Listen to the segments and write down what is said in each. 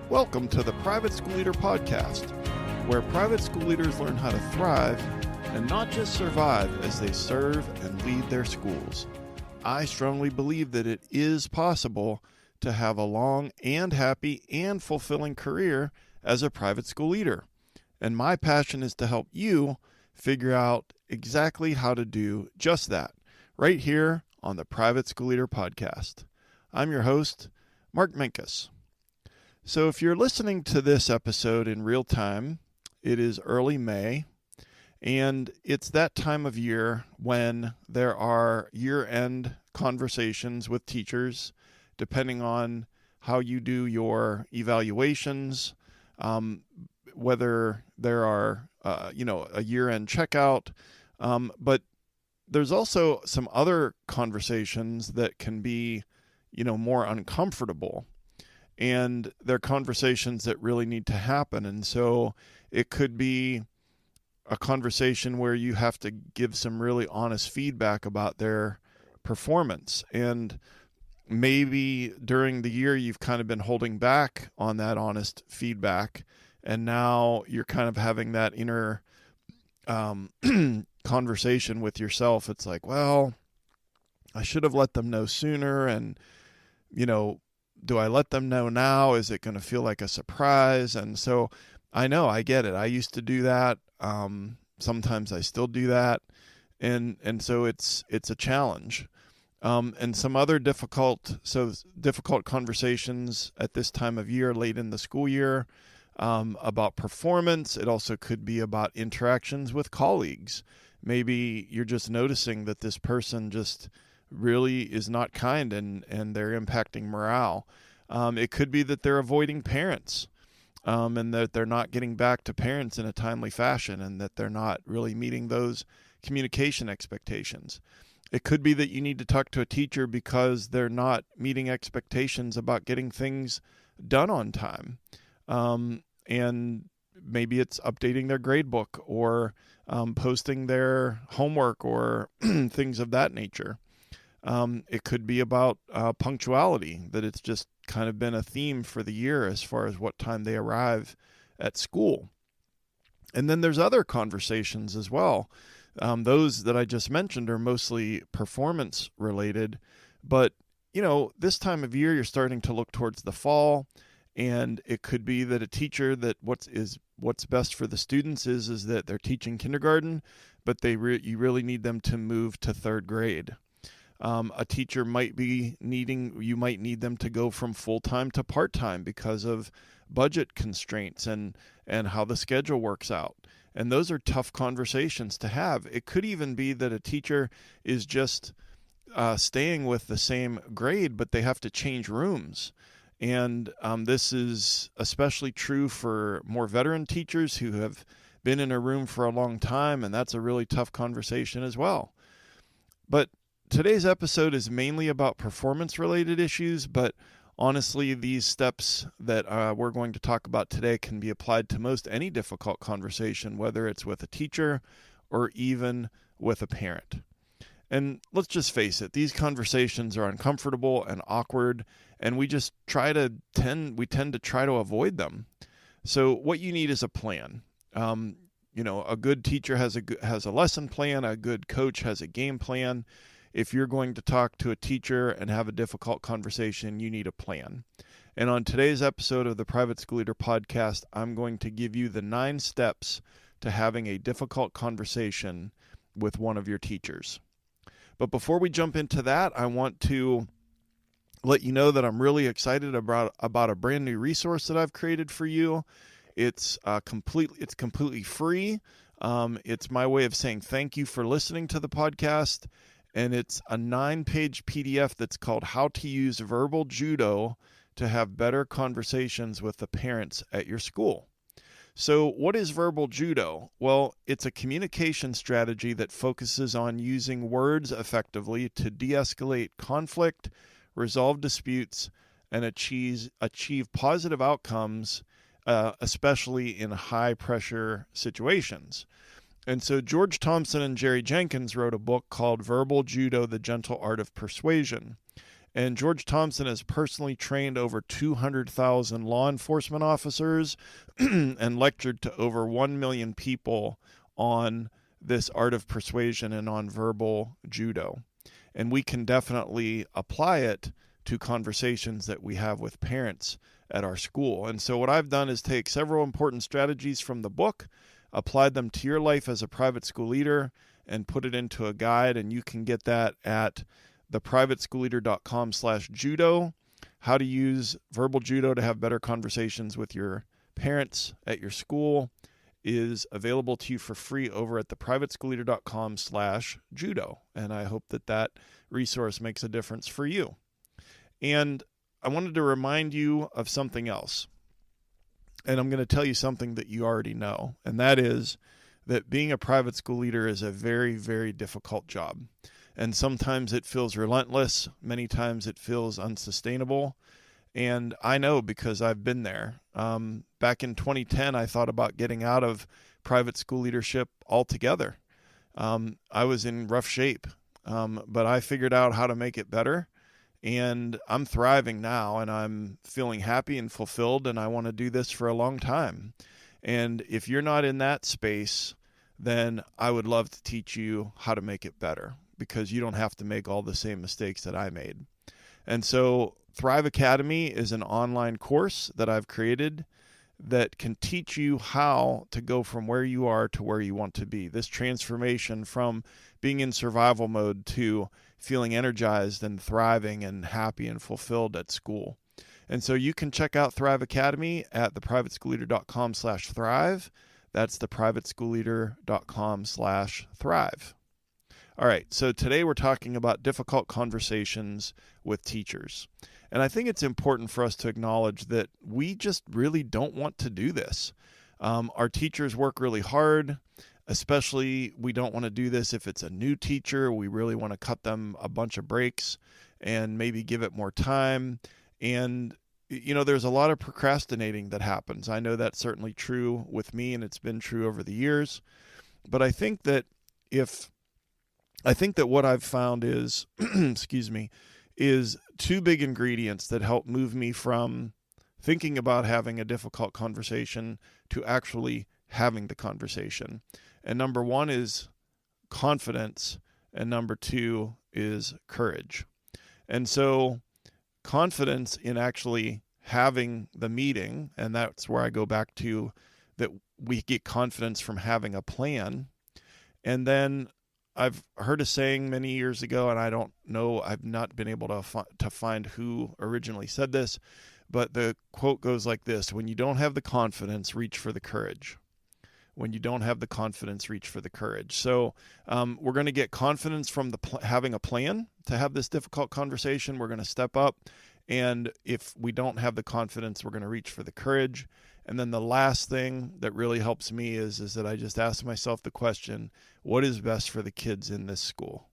Welcome to the Private School Leader Podcast, where private school leaders learn how to thrive and not just survive as they serve and lead their schools. I strongly believe that it is possible to have a long and happy and fulfilling career as a private school leader. And my passion is to help you figure out exactly how to do just that right here on the Private School Leader Podcast. I'm your host, Mark Minkus. So if you're listening to this episode in real time, it is early May, and it's that time of year when there are year-end conversations with teachers, depending on how you do your evaluations, whether there are, a year-end checkout, but there's also some other conversations that can be, more uncomfortable. And they're conversations that really need to happen. And so it could be a conversation where you have to give some really honest feedback about their performance. And maybe during the year you've kind of been holding back on that honest feedback. And now you're kind of having that inner conversation with yourself. It's like, well, I should have let them know sooner. And, do I let them know now? Is it going to feel like a surprise? And so I know, I get it. I used to do that. Sometimes I still do that. And so it's a challenge. And some other difficult conversations at this time of year, late in the school year, about performance. It also could be about interactions with colleagues. Maybe you're just noticing that this person just really is not kind and they're impacting morale. It could be that they're avoiding parents and that they're not getting back to parents in a timely fashion and that they're not really meeting those communication expectations. It could be that you need to talk to a teacher because they're not meeting expectations about getting things done on time. And maybe it's updating their gradebook or posting their homework or things of that nature. It could be about punctuality, that it's just kind of been a theme for the year as far as what time they arrive at school. And then there's other conversations as well. Those that I just mentioned are mostly performance related, but this time of year you're starting to look towards the fall, and it could be that a teacher that what's best for the students is that they're teaching kindergarten, but you really need them to move to third grade. A teacher might you might need them to go from full-time to part-time because of budget constraints and how the schedule works out. And those are tough conversations to have. It could even be that a teacher is just staying with the same grade, but they have to change rooms. And this is especially true for more veteran teachers who have been in a room for a long time, and that's a really tough conversation as well. But today's episode is mainly about performance-related issues, but honestly, these steps that we're going to talk about today can be applied to most any difficult conversation, whether it's with a teacher or even with a parent. And let's just face it, these conversations are uncomfortable and awkward, and we tend to try to avoid them. So what you need is a plan. A good teacher has a lesson plan, a good coach has a game plan. If you're going to talk to a teacher and have a difficult conversation, you need a plan. And on today's episode of the Private School Leader Podcast, I'm going to give you the 9 steps to having a difficult conversation with one of your teachers. But before we jump into that, I want to let you know that I'm really excited about a brand new resource that I've created for you. It's completely free. It's my way of saying thank you for listening to the podcast. And it's a 9-page PDF that's called How to Use Verbal Judo to Have Better Conversations with the Parents at Your School. So what is verbal judo? Well, it's a communication strategy that focuses on using words effectively to de-escalate conflict, resolve disputes, and achieve positive outcomes, especially in high-pressure situations. And so George Thompson and Jerry Jenkins wrote a book called Verbal Judo, The Gentle Art of Persuasion. And George Thompson has personally trained over 200,000 law enforcement officers and lectured to over 1 million people on this art of persuasion and on verbal judo. And we can definitely apply it to conversations that we have with parents at our school. And so what I've done is take several important strategies from the book, applied them to your life as a private school leader, and put it into a guide. And you can get that at theprivateschoolleader.com/judo. How to use verbal judo to have better conversations with your parents at your school is available to you for free over at theprivateschoolleader.com/judo. And I hope that that resource makes a difference for you. And I wanted to remind you of something else. And I'm going to tell you something that you already know. And that is that being a private school leader is a very, very difficult job. And sometimes it feels relentless. Many times it feels unsustainable. And I know because I've been there. Back in 2010, I thought about getting out of private school leadership altogether. I was in rough shape, but I figured out how to make it better. And I'm thriving now, and I'm feeling happy and fulfilled, and I want to do this for a long time. And if you're not in that space, then I would love to teach you how to make it better, because you don't have to make all the same mistakes that I made. And so Thrive Academy is an online course that I've created that can teach you how to go from where you are to where you want to be. This transformation from being in survival mode to feeling energized and thriving and happy and fulfilled at school. And so you can check out Thrive Academy at theprivateschoolleader.com/thrive. That's theprivateschoolleader.com/thrive. All right, so today we're talking about difficult conversations with teachers. And I think it's important for us to acknowledge that we just really don't want to do this. Our teachers work really hard, especially we don't want to do this if it's a new teacher. We really want to cut them a bunch of breaks and maybe give it more time. And, you know, there's a lot of procrastinating that happens. I know that's certainly true with me, and it's been true over the years. But I think that what I've found is, is two big ingredients that help move me from thinking about having a difficult conversation to actually having the conversation. And number one is confidence, and number two is courage. And so confidence in actually having the meeting, and that's where I go back to that we get confidence from having a plan. And then I've heard a saying many years ago, and I don't know, I've not been able to find who originally said this, but the quote goes like this: when you don't have the confidence, reach for the courage. When you don't have the confidence, reach for the courage. So we're going to get confidence from having a plan to have this difficult conversation. We're going to step up. And if we don't have the confidence, we're going to reach for the courage. And then the last thing that really helps me is that I just ask myself the question, what is best for the kids in this school?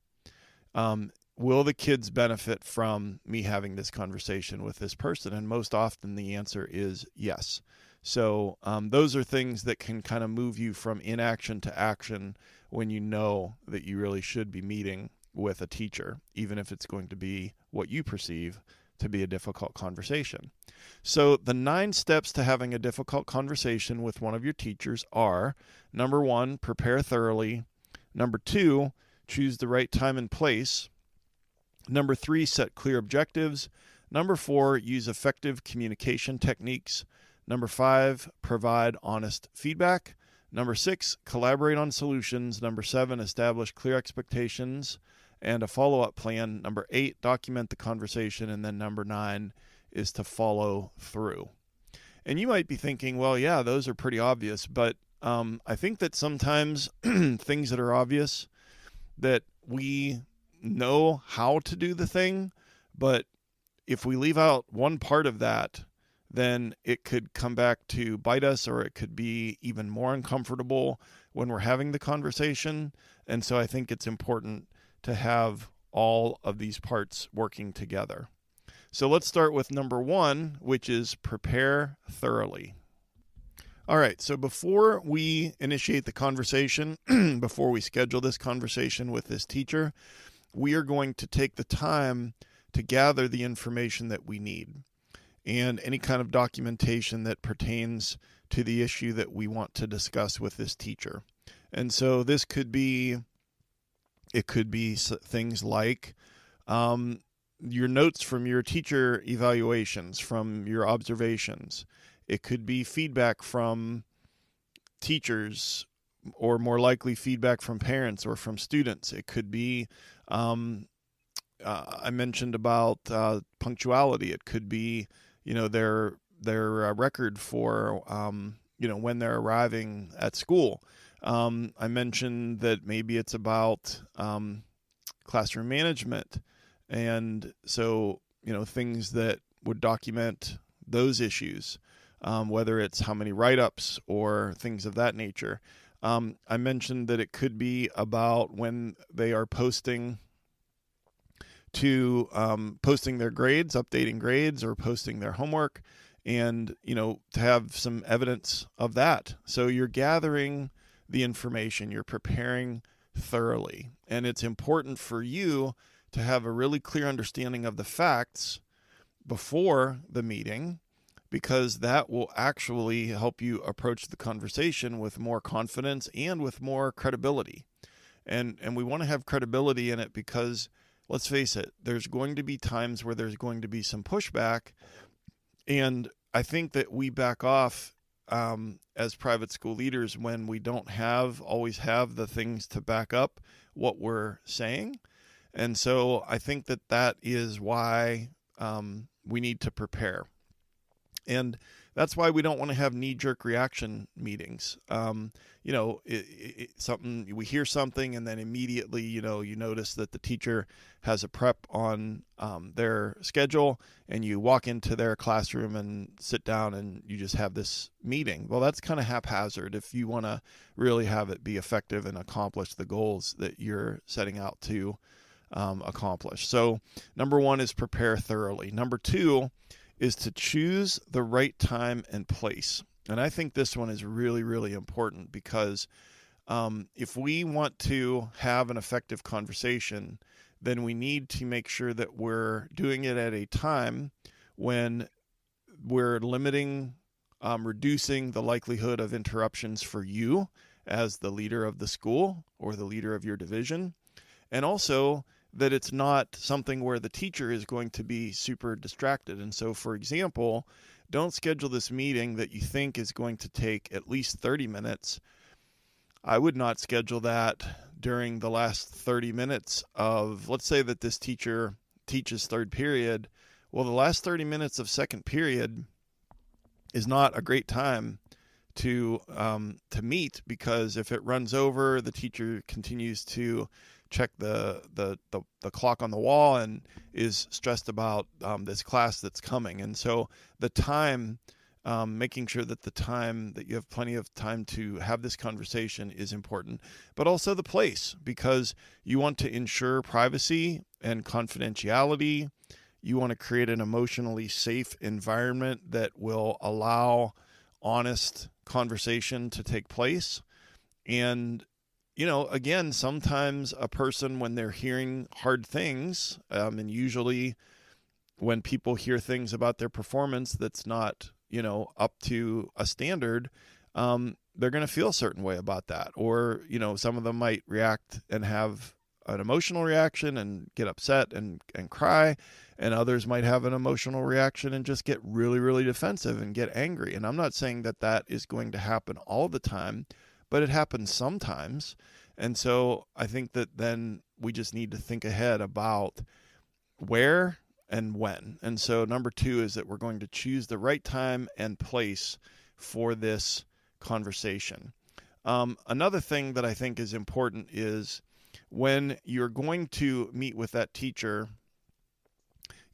Will the kids benefit from me having this conversation with this person? And most often the answer is yes. So those are things that can kind of move you from inaction to action when you know that you really should be meeting with a teacher, even if it's going to be what you perceive to be a difficult conversation. So the 9 steps to having a difficult conversation with one of your teachers are: number 1, prepare thoroughly. Number 2, choose the right time and place. Number 3, set clear objectives. Number 4, use effective communication techniques. Number 5, provide honest feedback. Number 6, collaborate on solutions. Number 7, establish clear expectations and a follow-up plan. Number 8, document the conversation. And then number 9 is to follow through. And you might be thinking, well, yeah, those are pretty obvious, but I think that sometimes things that are obvious, that we know how to do the thing, but if we leave out one part of that, then it could come back to bite us, or it could be even more uncomfortable when we're having the conversation. And so I think it's important to have all of these parts working together. So let's start with number 1, which is prepare thoroughly. All right, so before we initiate the conversation, before we schedule this conversation with this teacher, we are going to take the time to gather the information that we need and any kind of documentation that pertains to the issue that we want to discuss with this teacher. And so this could be, it could be things like your notes from your teacher evaluations, from your observations. It could be feedback from teachers, or more likely feedback from parents or from students. It could be, I mentioned about punctuality. It could be, their record for, when they're arriving at school. I mentioned that maybe it's about classroom management. And so, things that would document those issues, whether it's how many write-ups or things of that nature. I mentioned that it could be about when they are posting their grades, updating grades, or posting their homework, and, to have some evidence of that. So you're gathering the information, you're preparing thoroughly, and it's important for you to have a really clear understanding of the facts before the meeting, because that will actually help you approach the conversation with more confidence and with more credibility. And we want to have credibility in it because, let's face it, there's going to be times where there's going to be some pushback. And I think that we back off as private school leaders when we don't always have the things to back up what we're saying. And so I think that is why we need to prepare. And that's why we don't want to have knee-jerk reaction meetings. Something, we hear something and then immediately, you notice that the teacher has a prep on their schedule, and you walk into their classroom and sit down and you just have this meeting. Well, that's kind of haphazard if you want to really have it be effective and accomplish the goals that you're setting out to accomplish. So number one is prepare thoroughly. Number two is to choose the right time and place. And I think this one is really, really important because if we want to have an effective conversation, then we need to make sure that we're doing it at a time when we're reducing the likelihood of interruptions for you as the leader of the school or the leader of your division. And also that it's not something where the teacher is going to be super distracted. And so, for example, don't schedule this meeting that you think is going to take at least 30 minutes. I would not schedule that during the last 30 minutes of, let's say that this teacher teaches third period. Well, the last 30 minutes of second period is not a great time to meet, because if it runs over, the teacher continues to check the clock on the wall and is stressed about this class that's coming. And so the time, making sure that you have plenty of time to have this conversation is important, but also the place, because you want to ensure privacy and confidentiality. You want to create an emotionally safe environment that will allow honest conversation to take place. And again, sometimes a person, when they're hearing hard things, and usually when people hear things about their performance that's not, up to a standard, they're going to feel a certain way about that. Or, some of them might react and have an emotional reaction and get upset and cry. And others might have an emotional reaction and just get really, really defensive and get angry. And I'm not saying that is going to happen all the time, but it happens sometimes. And so I think that then we just need to think ahead about where and when. And so number two is that we're going to choose the right time and place for this conversation. Another thing that I think is important is when you're going to meet with that teacher,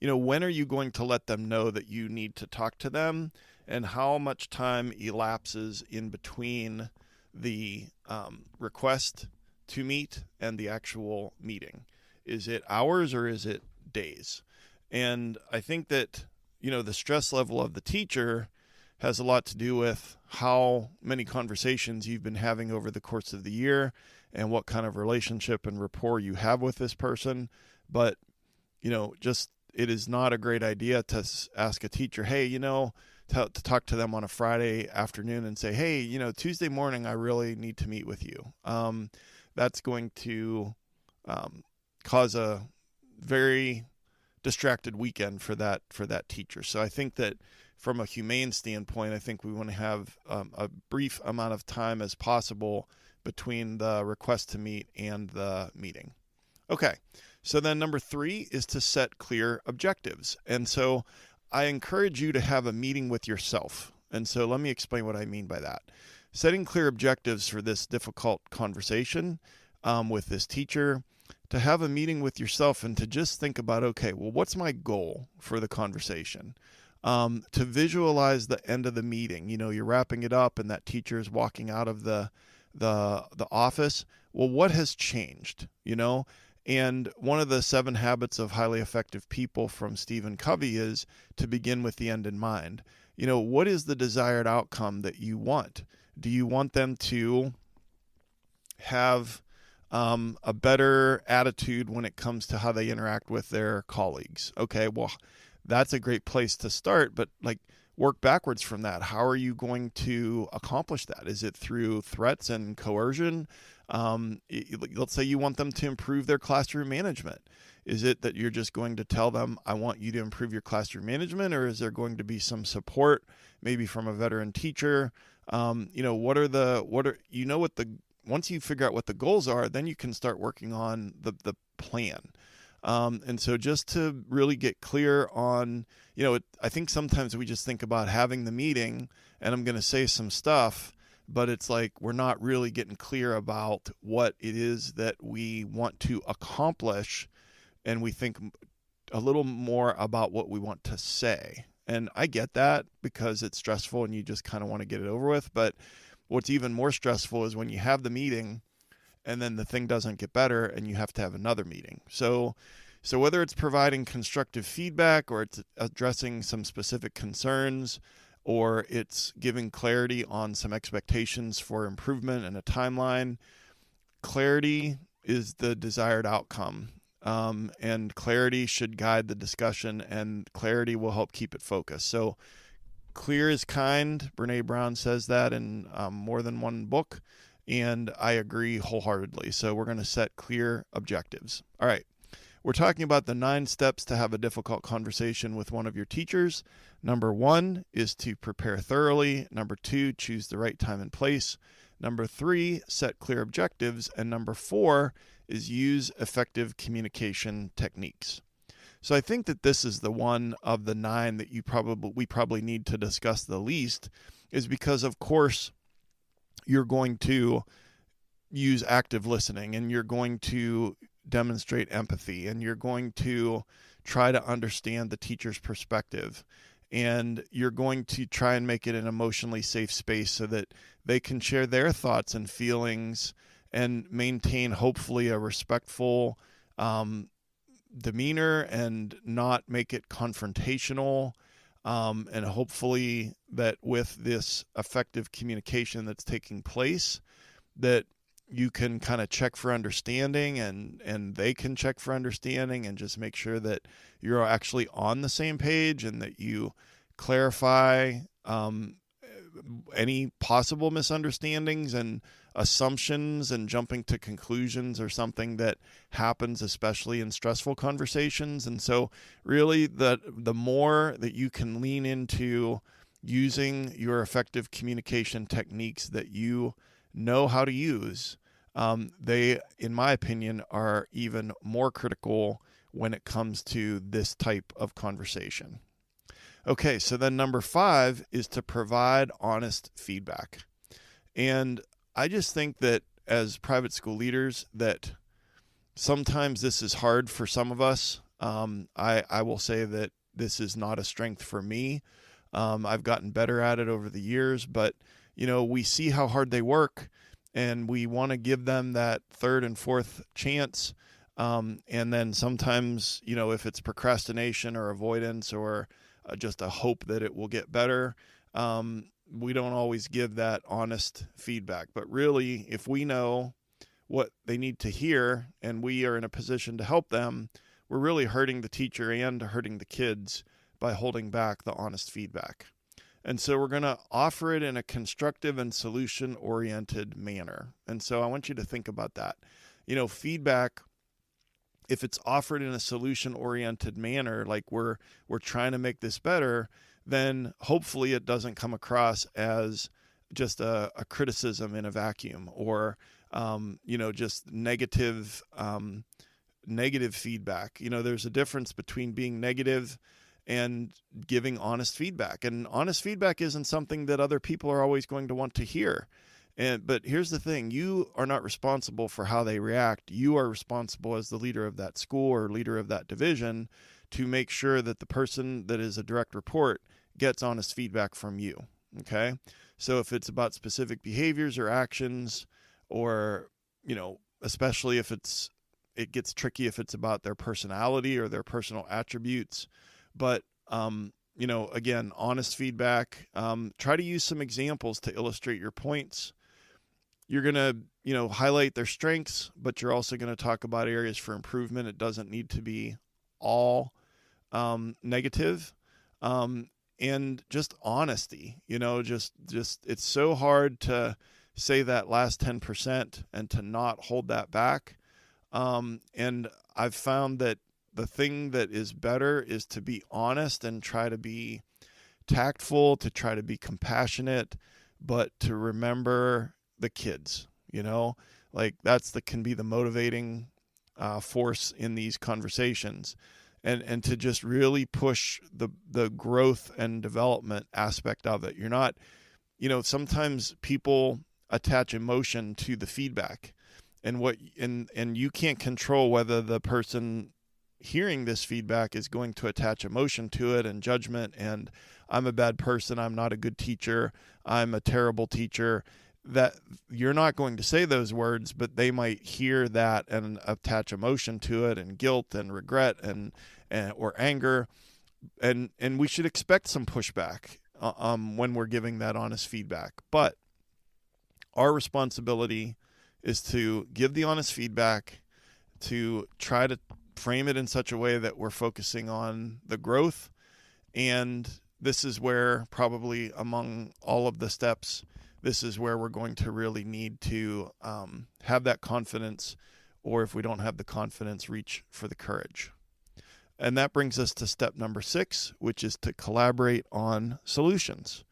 when are you going to let them know that you need to talk to them, and how much time elapses in between the request to meet and the actual meeting? Is it hours or is it days? And I think that, the stress level of the teacher has a lot to do with how many conversations you've been having over the course of the year and what kind of relationship and rapport you have with this person. But, just it is not a great idea to ask a teacher, hey, to talk to them on a Friday afternoon and say, hey, Tuesday morning, I really need to meet with you. That's going to cause a very distracted weekend for that teacher. So I think that from a humane standpoint, I think we want to have a brief amount of time as possible between the request to meet and the meeting. Okay, so then number 3 is to set clear objectives. And so I encourage you to have a meeting with yourself. And so let me explain what I mean by that. Setting clear objectives for this difficult conversation with this teacher, to have a meeting with yourself and to just think about, okay, well, what's my goal for the conversation? To visualize the end of the meeting. You're wrapping it up and that teacher is walking out of the office. Well, what has changed? And one of the 7 habits of highly effective people from Stephen Covey is to begin with the end in mind. What is the desired outcome that you want? Do you want them to have a better attitude when it comes to how they interact with their colleagues? Okay, well, that's a great place to start, but work backwards from that. How are you going to accomplish that? Is it through threats and coercion? Let's say you want them to improve their classroom management. Is it that you're just going to tell them, I want you to improve your classroom management, or is there going to be some support, maybe from a veteran teacher? Once you figure out what the goals are, then you can start working on the plan. And so just to really get clear on, I think sometimes we just think about having the meeting and I'm going to say some stuff, but it's like we're not really getting clear about what it is that we want to accomplish, and we think a little more about what we want to say. And I get that because it's stressful and you just kind of want to get it over with, but what's even more stressful is when you have the meeting and then the thing doesn't get better and you have to have another meeting. So whether it's providing constructive feedback or it's addressing some specific concerns or it's giving clarity on some expectations for improvement and a timeline, clarity is the desired outcome. And clarity should guide the discussion, and clarity will help keep it focused. So clear is kind. Brene Brown says that in more than one book, and I agree wholeheartedly. So we're going to set clear objectives. All right. We're talking about the 9 steps to have a difficult conversation with one of your teachers. Number 1 is to prepare thoroughly. Number 2, choose the right time and place. Number 3, set clear objectives. And number 4 is use effective communication techniques. So I think that this is the one of the 9 that we probably need to discuss the least, is because, of course, you're going to use active listening and you're going to demonstrate empathy and you're going to try to understand the teacher's perspective, and you're going to try and make it an emotionally safe space so that they can share their thoughts and feelings and maintain hopefully a respectful demeanor and not make it confrontational. And hopefully that with this effective communication that's taking place, that you can kind of check for understanding and they can check for understanding, and just make sure that you're actually on the same page and that you clarify any possible misunderstandings and assumptions and jumping to conclusions, or something that happens especially in stressful conversations. And so really the more that you can lean into using your effective communication techniques that you know how to use, they, in my opinion, are even more critical when it comes to this type of conversation. Okay, so then number 5 is to provide honest feedback. And I just think that as private school leaders, that sometimes this is hard for some of us. I will say that this is not a strength for me. I've gotten better at it over the years, but we see how hard they work, and we want to give them that 3rd and 4th chance. And then sometimes, if it's procrastination or avoidance or just a hope that it will get better, we don't always give that honest feedback. But really, if we know what they need to hear and we are in a position to help them, we're really hurting the teacher and hurting the kids by holding back the honest feedback. And so we're going to offer it in a constructive and solution-oriented manner. And so I want you to think about that. Feedback, if it's offered in a solution-oriented manner, like we're trying to make this better, then hopefully it doesn't come across as just a criticism in a vacuum, or just negative feedback. There's a difference between being negative and giving honest feedback. And honest feedback isn't something that other people are always going to want to hear. But here's the thing, you are not responsible for how they react. You are responsible as the leader of that school or leader of that division to make sure that the person that is a direct report gets honest feedback from you. Okay? So if it's about specific behaviors or actions, or, especially if it gets tricky if it's about their personality or their personal attributes. But, again, honest feedback. Try to use some examples to illustrate your points. You're going to, highlight their strengths, but you're also going to talk about areas for improvement. It doesn't need to be all negative. And just honesty, just it's so hard to say that last 10% and to not hold that back. And I've found that the thing that is better is to be honest and try to be tactful, to try to be compassionate, but to remember the kids, like can be the motivating force in these conversations, and to just really push the growth and development aspect of it. You're not, sometimes people attach emotion to the feedback, and you can't control whether the person hearing this feedback is going to attach emotion to it and judgment, and I'm a bad person, I'm not a good teacher, I'm a terrible teacher. That you're not going to say those words, but they might hear that and attach emotion to it, and guilt and regret and or anger, and we should expect some pushback when we're giving that honest feedback. But our responsibility is to give the honest feedback, to try to frame it in such a way that we're focusing on the growth. And this is where, probably among all of the steps, this is where we're going to really need to have that confidence, or if we don't have the confidence, reach for the courage. And that brings us to step number 6, which is to collaborate on solutions.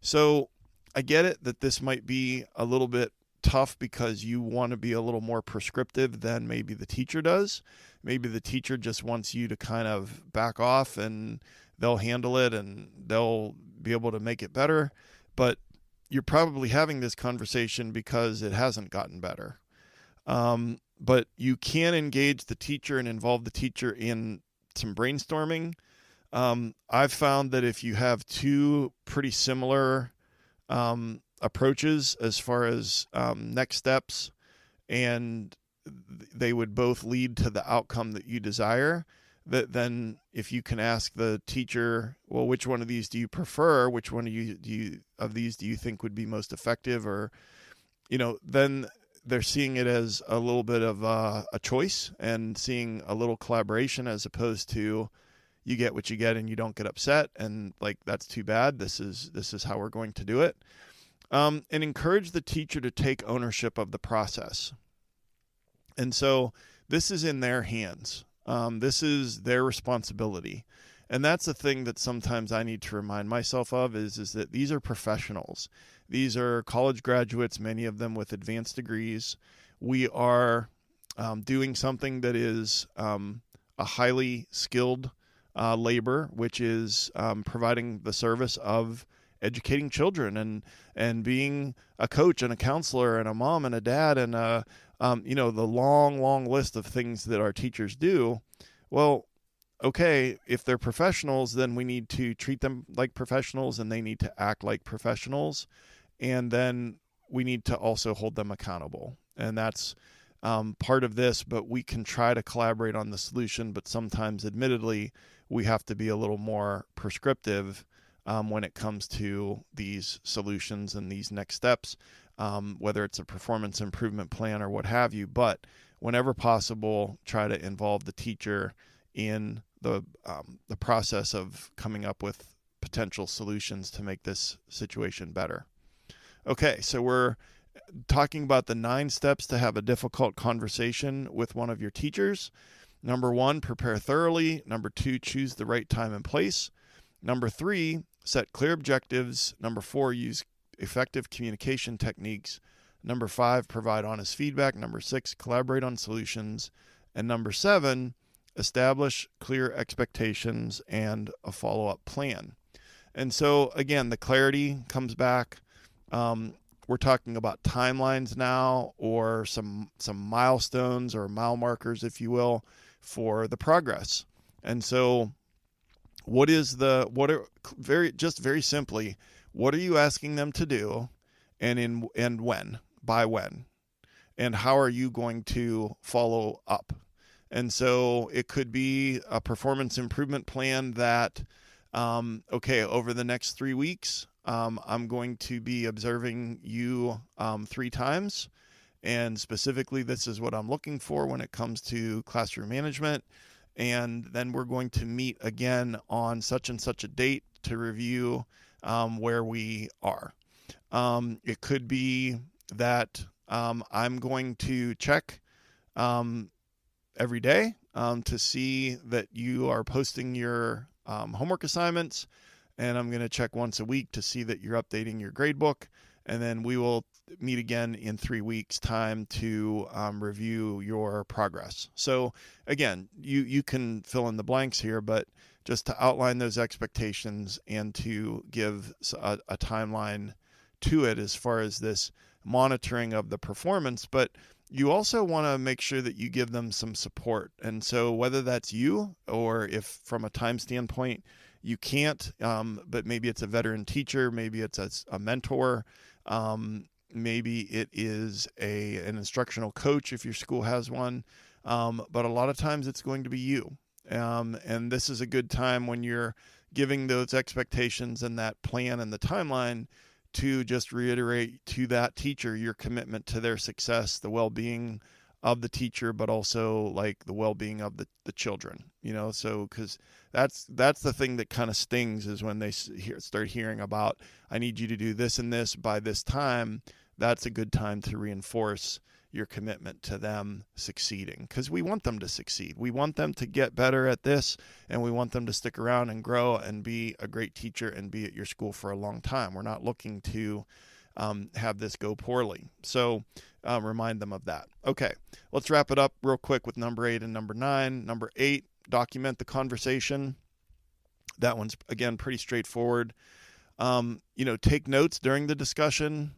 So I get it that this might be a little bit tough because you want to be a little more prescriptive than maybe the teacher does. Maybe the teacher just wants you to kind of back off and they'll handle it and they'll be able to make it better. But you're probably having this conversation because it hasn't gotten better. But you can engage the teacher and involve the teacher in some brainstorming. I've found that if you have two pretty similar approaches as far as next steps, and they would both lead to the outcome that you desire, that then if you can ask the teacher, well, which one of these do you prefer? Which one of these do you think would be most effective? Or, then they're seeing it as a little bit of a choice and seeing a little collaboration, as opposed to you get what you get and you don't get upset and like, that's too bad. This is how we're going to do it. And encourage the teacher to take ownership of the process. And so this is in their hands. This is their responsibility. And that's the thing that sometimes I need to remind myself of is that these are professionals. These are college graduates, many of them with advanced degrees. We are doing something that is a highly skilled labor, which is providing the service of educating children and being a coach and a counselor and a mom and a dad and the long list of things that our teachers do. Well, okay, if they're professionals, then we need to treat them like professionals and they need to act like professionals. And then we need to also hold them accountable. And that's part of this, but we can try to collaborate on the solution. But sometimes, admittedly, we have to be a little more prescriptive when it comes to these solutions and these next steps, whether it's a performance improvement plan or what have you. But whenever possible, try to involve the teacher in the process of coming up with potential solutions to make this situation better. Okay, so we're talking about the 9 steps to have a difficult conversation with one of your teachers. Number 1, prepare thoroughly. Number 2, choose the right time and place. Number 3, set clear objectives. Number 4, use effective communication techniques. Number 5, provide honest feedback. Number 6, collaborate on solutions. And number 7, establish clear expectations and a follow-up plan. And so, again, the clarity comes back. We're talking about timelines now, or some milestones or mile markers, if you will, for the progress. And so very simply, what are you asking them to do, and when, by when, and how are you going to follow up? And so it could be a performance improvement plan that, over the next 3 weeks, I'm going to be observing you 3 times. And specifically, this is what I'm looking for when it comes to classroom management. And then we're going to meet again on such and such a date to review where we are. It could be that I'm going to check every day to see that you are posting your homework assignments, and I'm going to check once a week to see that you're updating your gradebook, and then we will meet again in 3 weeks' time to review your progress. So again, you can fill in the blanks here, but just to outline those expectations and to give a timeline to it as far as this monitoring of the performance. But you also want to make sure that you give them some support. And so whether that's you, or if from a time standpoint you can't, but maybe it's a veteran teacher, maybe it's a mentor, maybe it is an instructional coach if your school has one, but a lot of times it's going to be you. And this is a good time when you're giving those expectations and that plan and the timeline to just reiterate to that teacher your commitment to their success, the well-being of the teacher, but also like the well-being of the children, so because that's the thing that kind of stings, is when they start hearing about, I need you to do this and this by this time. That's a good time to reinforce your commitment to them succeeding, because we want them to succeed. We want them to get better at this, and we want them to stick around and grow and be a great teacher and be at your school for a long time. We're not looking to have this go poorly. So remind them of that. Okay, let's wrap it up real quick with number 8 and number 9. Number 8, document the conversation. That one's, again, pretty straightforward. Take notes during the discussion.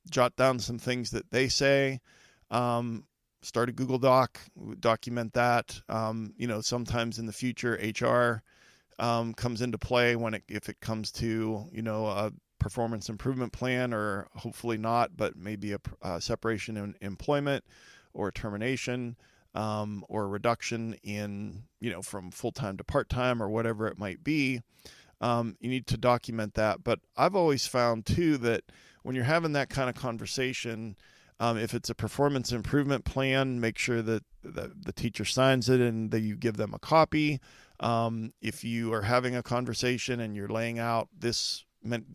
Jot down some things that they say. Start a Google Doc, document that. Sometimes in the future, HR comes into play if it comes to, a performance improvement plan, or hopefully not, but maybe a separation in employment, or termination, or a reduction in, from full-time to part-time, or whatever it might be. You need to document that. But I've always found too that when you're having that kind of conversation, if it's a performance improvement plan, make sure that the teacher signs it and that you give them a copy. If you are having a conversation and you're laying out this,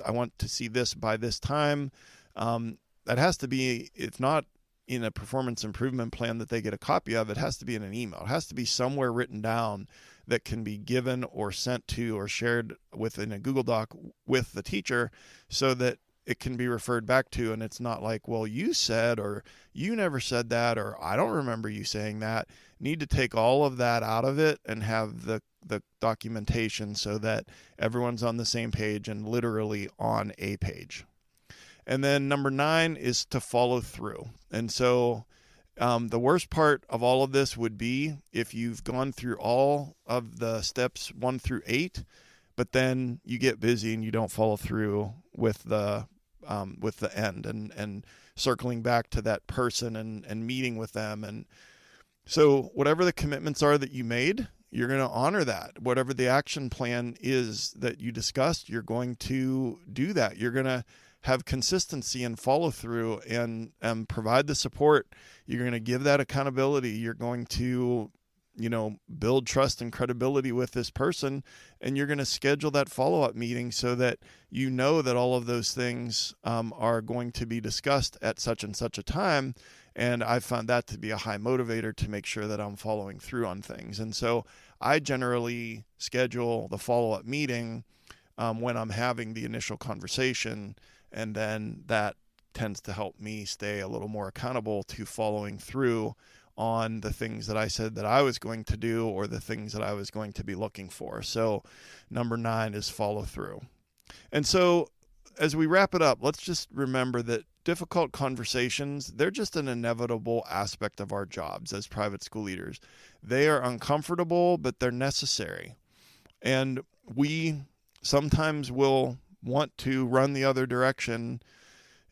I want to see this by this time, that has to be, if not in a performance improvement plan that they get a copy of, it has to be in an email. It has to be somewhere written down that can be given or sent to or shared within a Google Doc with the teacher, so that it can be referred back to, and it's not like, well, you said, or you never said that, or I don't remember you saying that. Need to take all of that out of it and have the documentation so that everyone's on the same page and literally on a page. And then number 9 is to follow through. And so the worst part of all of this would be if you've gone through all of the steps 1 through 8, but then you get busy and you don't follow through with the end and circling back to that person and meeting with them. And so whatever the commitments are that you made, you're going to honor that. Whatever the action plan is that you discussed, you're going to do that. You're going to have consistency and follow through and provide the support. You're going to give that accountability. You're going to, build trust and credibility with this person, and you're going to schedule that follow-up meeting so that you know that all of those things are going to be discussed at such and such a time. And I've found that to be a high motivator to make sure that I'm following through on things. And so I generally schedule the follow-up meeting when I'm having the initial conversation, and then that tends to help me stay a little more accountable to following through on the things that I said that I was going to do, or the things that I was going to be looking for. So number 9 is follow through. And so as we wrap it up, let's just remember that difficult conversations, they're just an inevitable aspect of our jobs as private school leaders. They are uncomfortable, but they're necessary. And we sometimes will want to run the other direction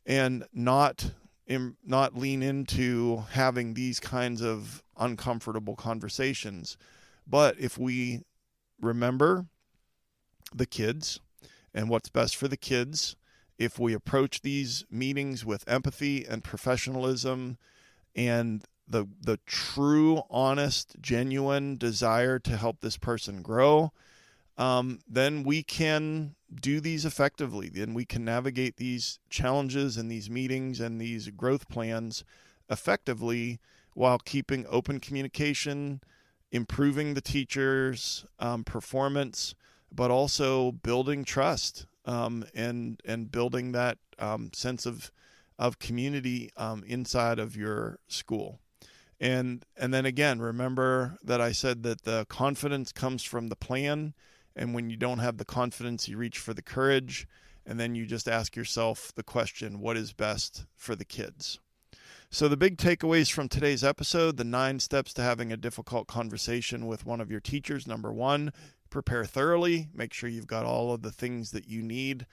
and not lean into having these kinds of uncomfortable conversations. But if we remember the kids and what's best for the kids, if we approach these meetings with empathy and professionalism and the true, honest, genuine desire to help this person grow, then we can do these effectively. Then we can navigate these challenges and these meetings and these growth plans effectively while keeping open communication, improving the teacher's performance, but also building trust and building that sense of community inside of your school. And then again, remember that I said that the confidence comes from the plan. And when you don't have the confidence, you reach for the courage. And then you just ask yourself the question, what is best for the kids? So the big takeaways from today's episode, the 9 steps to having a difficult conversation with one of your teachers. Number 1, prepare thoroughly. Make sure you've got all of the things that you need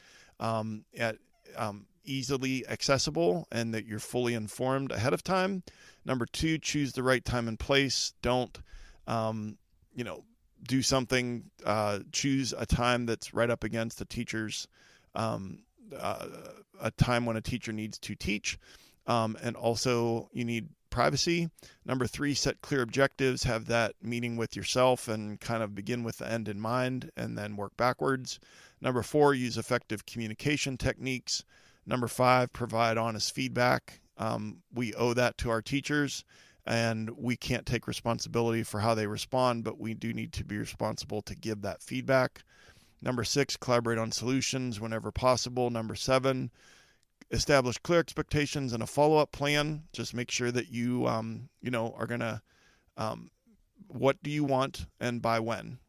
easily accessible and that you're fully informed ahead of time. Number 2, choose the right time and place. Don't, do something, choose a time that's right up against the teacher's, a time when a teacher needs to teach. And also you need privacy. Number 3, set clear objectives, have that meeting with yourself and kind of begin with the end in mind and then work backwards. Number 4, use effective communication techniques. Number 5, provide honest feedback. We owe that to our teachers, and we can't take responsibility for how they respond, but we do need to be responsible to give that feedback. Number 6, collaborate on solutions whenever possible. Number 7, establish clear expectations and a follow-up plan. Just make sure that you, are going to, what do you want and by when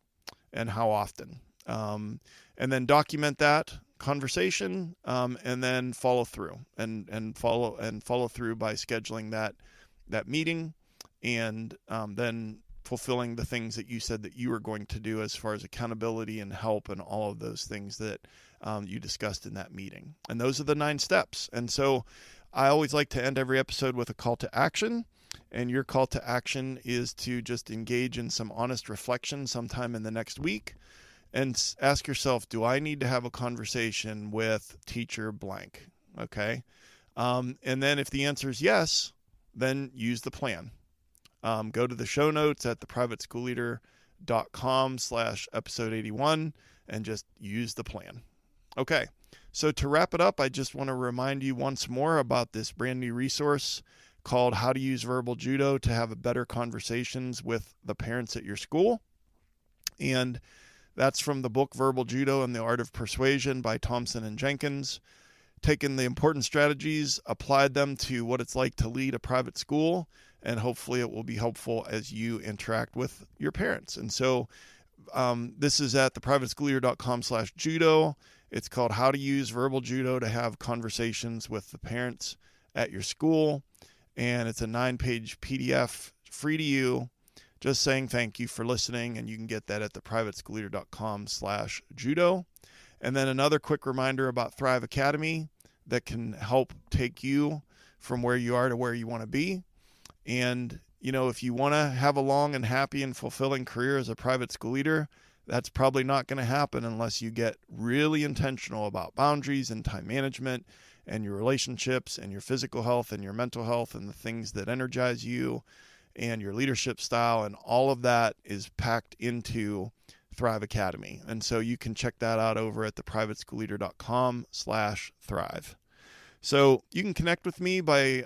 and how often? And then document that conversation, and then follow through and follow through by scheduling that meeting, and then fulfilling the things that you said that you were going to do as far as accountability and help and all of those things that you discussed in that meeting. And those are the 9 steps. And so I always like to end every episode with a call to action. And your call to action is to just engage in some honest reflection sometime in the next week and ask yourself, do I need to have a conversation with teacher blank? Okay. And then if the answer is yes, then use the plan. Go to the show notes at theprivateschoolleader.com/episode 81 and just use the plan. Okay, so to wrap it up, I just want to remind you once more about this brand new resource called How to Use Verbal Judo to Have Better Conversations with the Parents at Your School. And that's from the book Verbal Judo and the Art of Persuasion by Thompson and Jenkins. Taken the important strategies, applied them to what it's like to lead a private school, and hopefully it will be helpful as you interact with your parents. And so this is at theprivateschoolleader.com/judo. It's called How to Use Verbal Judo to Have Conversations with the Parents at Your School. And it's a 9-page PDF, free to you, just saying thank you for listening. And you can get that at theprivateschoolleader.com/judo. And then another quick reminder about Thrive Academy that can help take you from where you are to where you want to be. And, if you want to have a long and happy and fulfilling career as a private school leader, that's probably not going to happen unless you get really intentional about boundaries and time management and your relationships and your physical health and your mental health and the things that energize you and your leadership style, and all of that is packed into Thrive Academy. And so you can check that out over at theprivateschoolleader.com/thrive. So you can connect with me by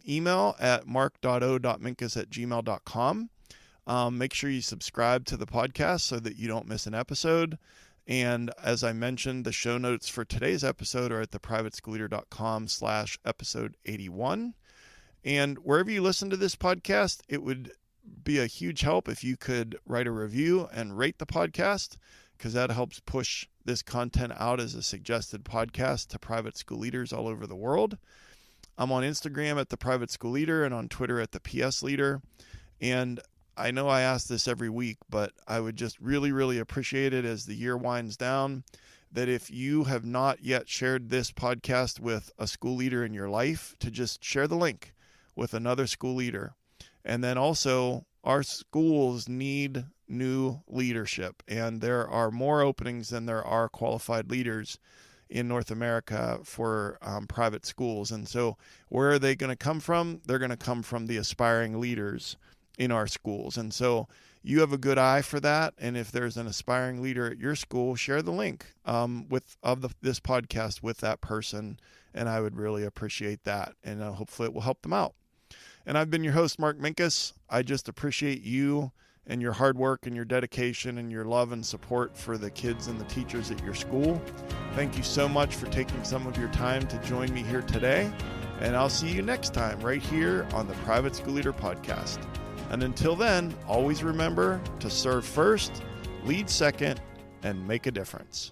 email at mark.o.minkus@gmail.com. Make sure you subscribe to the podcast so that you don't miss an episode. And as I mentioned, the show notes for today's episode are at theprivateschoolleader.com/episode 81. And wherever you listen to this podcast, it would be a huge help if you could write a review and rate the podcast, because that helps push this content out as a suggested podcast to private school leaders all over the world. I'm on Instagram at the Private School Leader and on Twitter at the PS Leader. And I know I ask this every week, but I would just really, really appreciate it as the year winds down, that if you have not yet shared this podcast with a school leader in your life, to just share the link with another school leader. And then also, our schools need new leadership, and there are more openings than there are qualified leaders in North America for private schools. And so where are they going to come from? They're going to come from the aspiring leaders in our schools. And so you have a good eye for that. And if there's an aspiring leader at your school, share the link this podcast with that person. And I would really appreciate that. And hopefully it will help them out. And I've been your host, Mark Minkus. I just appreciate you and your hard work and your dedication and your love and support for the kids and the teachers at your school. Thank you so much for taking some of your time to join me here today. And I'll see you next time right here on the Private School Leader Podcast. And until then, always remember to serve first, lead second, and make a difference.